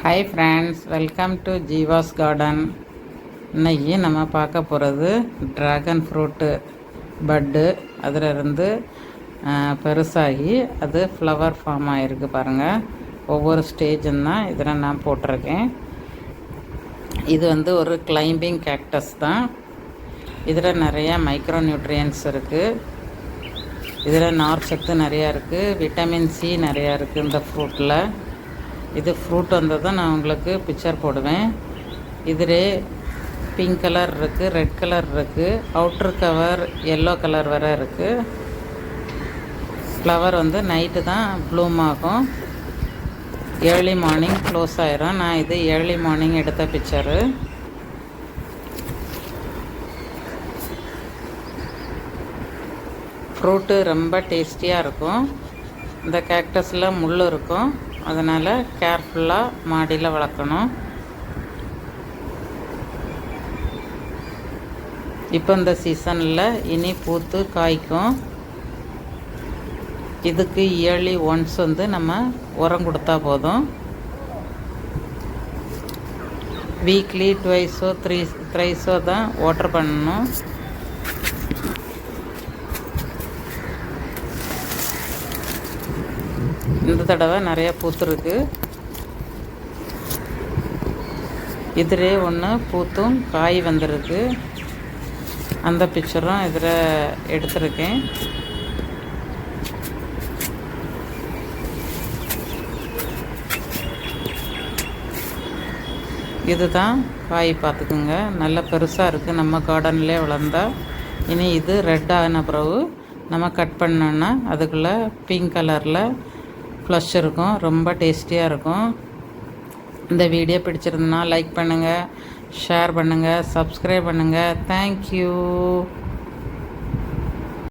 Hi friends, welcome to Jeeva's garden. இன்றைக்கி நம்ம பார்க்க போகிறது ட்ராகன் ஃப்ரூட்டு பட்டு. அதில் இருந்து பெருசாகி அது ஃப்ளவர் ஃபார்ம் ஆகிருக்கு பாருங்கள். ஒவ்வொரு ஸ்டேஜும் தான் இதில் நான் போட்டிருக்கேன். இது ஒரு கிளைம்பிங் கேக்டஸ் தான். இதில் நிறையா மைக்ரோ நியூட்ரியன்ஸ் இருக்குது. இதில் நார் சத்து நிறையா இருக்குது, விட்டமின் சி நிறையா இருக்குது இந்த ஃப்ரூட்டில். இது ஃப்ரூட் வந்ததும் நான் உங்களுக்கு பிக்சர் போடுவேன். இதிலே பிங்க் கலர் இருக்குது, ரெட் கலர் இருக்குது, அவுட்ரு கவர் எல்லோ கலர் வர இருக்குது. ஃப்ளவர் நைட்டு தான் ப்ளூம் ஆகும். ஏர்லி மார்னிங் க்ளோஸ் ஆயிரும். நான் இது ஏர்லி மார்னிங் எடுத்த பிக்சரு. ஃப்ரூட்டு ரொம்ப டேஸ்டியாக இருக்கும். இந்த கேக்டஸில் முள் இருக்கும், அதனால் கேர்ஃபுல்லாக மாடியில் வளர்க்கணும். இப்போ இந்த சீசனில் இனி பூத்து காய்க்கும். இதுக்கு இயர்லி ஒன்ஸ் நம்ம உரம் கொடுத்தா போதும். வீக்லி ட்வைஸோ த்ரைஸோ தான் வாட்டர் பண்ணணும். இந்த தடவை நிறைய பூத்துருக்கு. இதிலே ஒன்று பூத்தும் காய் வந்திருக்கு. அந்த பிக்சரும் இதில் எடுத்திருக்கேன். இதுதான் காய், பார்த்துக்குங்க. நல்ல பெருசாக இருக்குது. நம்ம கார்டன்லேயே வளர்ந்தா. இனி இது ரெட் ஆன பிறகு நம்ம கட் பண்ணோன்னா அதுக்குள்ளே பிங்க் கலரில் ஃப்ளஷ் இருக்கும். ரொம்ப டேஸ்டியாக இருக்கும். இந்த வீடியோ பிடிச்சிருந்தனா லைக் பண்ணுங்கள், ஷேர் பண்ணுங்கள், சப்ஸ்கிரைப் பண்ணுங்கள். தேங்க்யூ.